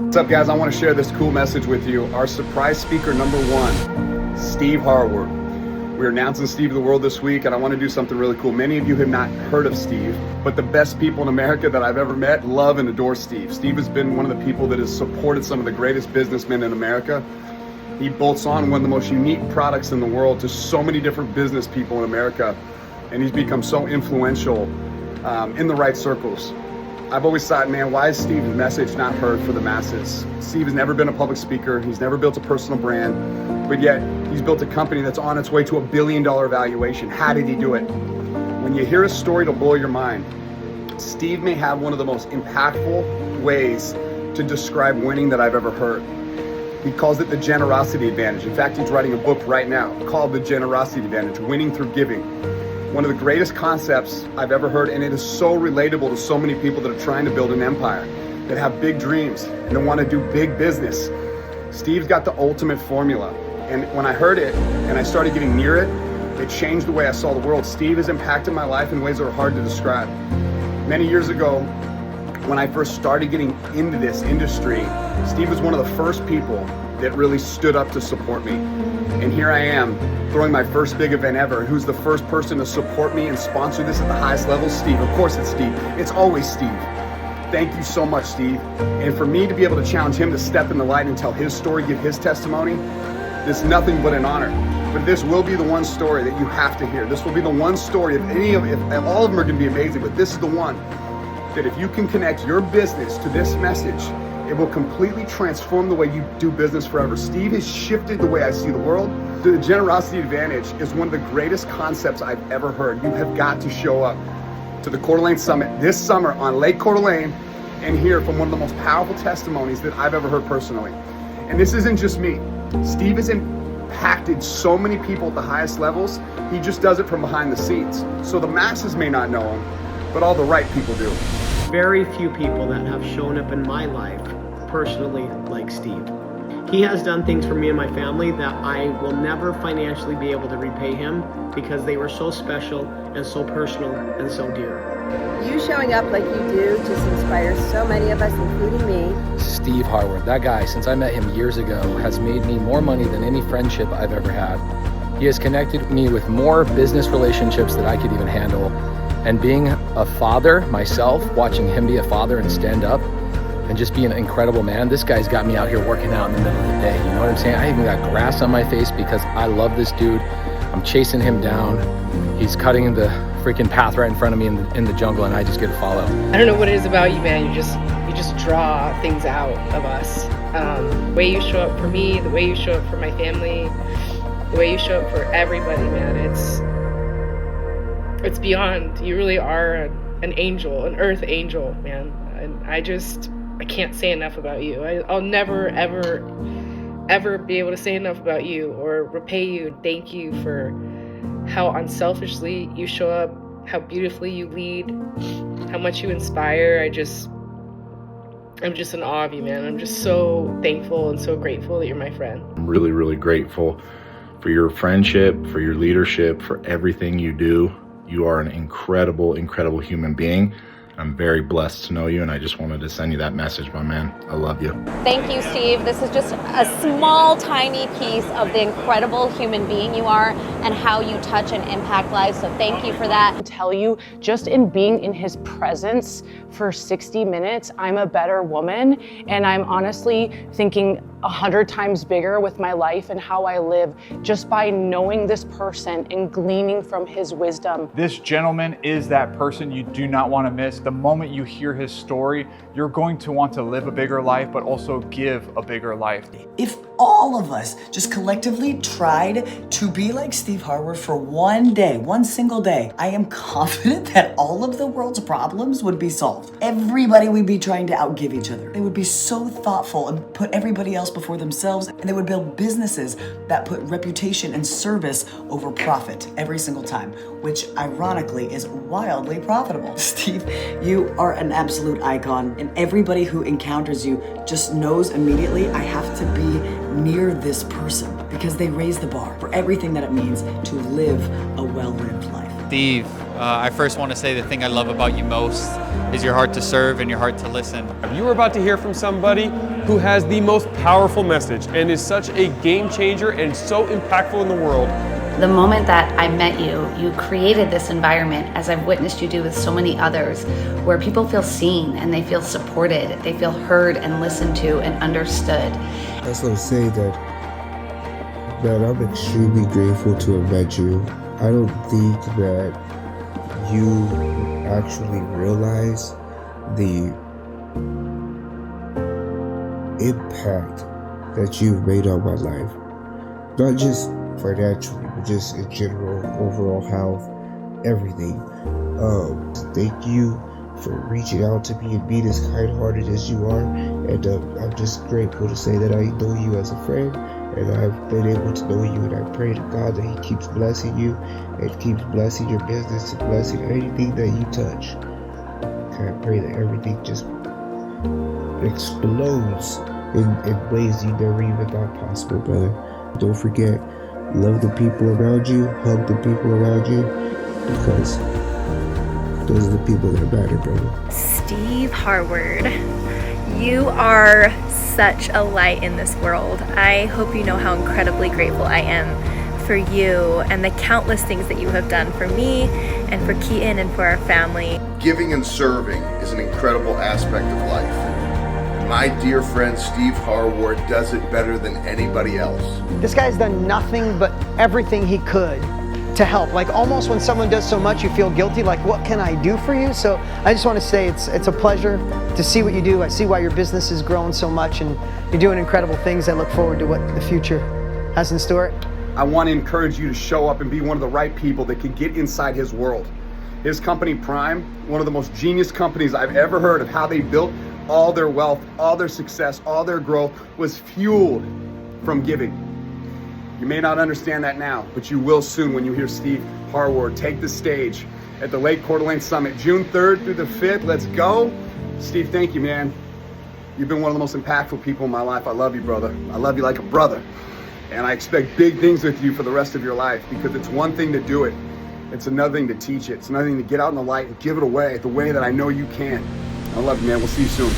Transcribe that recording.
What's up, guys? I want to share this cool message with you. Our surprise speaker number 1, Steve Harward. We're announcing Steve to the world this week, and I want to do something really cool. Many of you have not heard of Steve, but the best people in America that I've ever met love and adore Steve. Steve has been one of the people that has supported some of the greatest businessmen in America. He bolts on one of the most unique products in the world to so many different business people in America, and he's become so influential in the right circles. I've always thought, man, why is Steve's message not heard for the masses? Steve has never been a public speaker. He's never built a personal brand, but yet he's built a company that's on its way to $1 billion valuation. How did he do it? When you hear a story, it'll blow your mind. Steve may have one of the most impactful ways to describe winning that I've ever heard. He calls it the generosity advantage. In fact, he's writing a book right now called The Generosity Advantage, Winning Through Giving. One of the greatest concepts I've ever heard, and it is so relatable to so many people that are trying to build an empire, that have big dreams and that want to do big business. Steve's got the ultimate formula. And when I heard it and I started getting near it, it changed the way I saw the world. Steve has impacted my life in ways that are hard to describe. Many years ago, when I first started getting into this industry, Steve was one of the first people that really stood up to support me. And here I am, throwing my first big event ever. Who's the first person to support me and sponsor this at the highest level? Steve. Of course it's Steve. It's always Steve. Thank you so much, Steve. And for me to be able to challenge him to step in the light and tell his story, give his testimony, it's nothing but an honor. But this will be the one story that you have to hear. This will be the one story, if all of them are gonna be amazing, but this is the one that if you can connect your business to this message, it will completely transform the way you do business forever. Steve has shifted the way I see the world. The generosity advantage is one of the greatest concepts I've ever heard. You have got to show up to the Coeur d'Alene Summit this summer on Lake Coeur d'Alene and hear from one of the most powerful testimonies that I've ever heard personally. And this isn't just me. Steve has impacted so many people at the highest levels. He just does it from behind the scenes. So the masses may not know him, but all the right people do. Very few people that have shown up in my life personally like Steve. He has done things for me and my family that I will never financially be able to repay him because they were so special and so personal and so dear. You showing up like you do just inspires so many of us, including me. Steve Harward, that guy, since I met him years ago, has made me more money than any friendship I've ever had. He has connected me with more business relationships than I could even handle. And being a father myself, watching him be a father and stand up and just be an incredible man, this guy's got me out here working out in the middle of the day. You know what I'm saying? I even got grass on my face because I love this dude. I'm chasing him down. He's cutting the freaking path right in front of me in the jungle, and I just get to follow. I don't know what it is about you, man. You just draw things out of us. The way you show up for me, the way you show up for my family, the way you show up for everybody, man. It's beyond. You really are an angel, an earth angel, man. And I can't say enough about you. I'll never, ever be able to say enough about you or repay you. Thank you for how unselfishly you show up, how beautifully you lead, how much you inspire. I'm just in awe of you, man. I'm just so thankful and so grateful that you're my friend. I'm really, really grateful for your friendship, for your leadership, for everything you do. You are an incredible, incredible human being. I'm very blessed to know you, and I just wanted to send you that message, my man. I love you. Thank you, Steve. This is just a small, tiny piece of the incredible human being you are and how you touch and impact lives. So thank you for that. Tell you, just in being in his presence for 60 minutes, I'm a better woman, and I'm honestly thinking 100 times bigger with my life and how I live just by knowing this person and gleaning from his wisdom. This gentleman is that person you do not want to miss. The moment you hear his story, you're going to want to live a bigger life, but also give a bigger life. If all of us just collectively tried to be like Steve Harward for one day, one single day, I am confident that all of the world's problems would be solved. Everybody would be trying to outgive each other. They would be so thoughtful and put everybody else before themselves, and they would build businesses that put reputation and service over profit every single time, which ironically is wildly profitable. Steve, you are an absolute icon, and everybody who encounters you just knows immediately I have to be near this person because they raise the bar for everything that it means to live a well-lived life. Steve, I first want to say the thing I love about you most is your heart to serve and your heart to listen. You are about to hear from somebody who has the most powerful message and is such a game changer and so impactful in the world. The moment that I met you, you created this environment, as I've witnessed you do with so many others, where people feel seen and they feel supported, they feel heard and listened to and understood. I just want to say that I'm extremely grateful to have met you. I don't think that you actually realize the impact that you've made on my life. Not just financially, but just in general, overall health, everything. Thank you for reaching out to me and being as kind-hearted as you are. And I'm just grateful to say that I know you as a friend, and I've been able to know you, and I pray to God that He keeps blessing you and keeps blessing your business and blessing anything that you touch. I pray that everything just explodes in ways you never even thought possible, brother. Don't forget, love the people around you, hug the people around you, because those are the people that matter, brother. Steve Harward, you are such a light in this world. I hope you know how incredibly grateful I am for you and the countless things that you have done for me and for Keaton and for our family. Giving and serving is an incredible aspect of life. My dear friend Steve Harward does it better than anybody else. This guy's done nothing but everything he could to help. Like almost when someone does so much, you feel guilty, like what can I do for you? So I just want to say it's a pleasure to see what you do. I see why your business is growing so much and you're doing incredible things. I look forward to what the future has in store. I want to encourage you to show up and be one of the right people that can get inside his world. His company, Prime, one of the most genius companies I've ever heard of. How they built all their wealth, all their success, all their growth was fueled from giving. You may not understand that now, but you will soon when you hear Steve Harward take the stage at the Lake Coeur Summit, June 3rd through the 5th. Let's go. Steve, thank you, man. You've been one of the most impactful people in my life. I love you, brother. I love you like a brother. And I expect big things with you for the rest of your life, because it's one thing to do it. It's another thing to teach it. It's another thing to get out in the light and give it away the way that I know you can. I love you, man. We'll see you soon.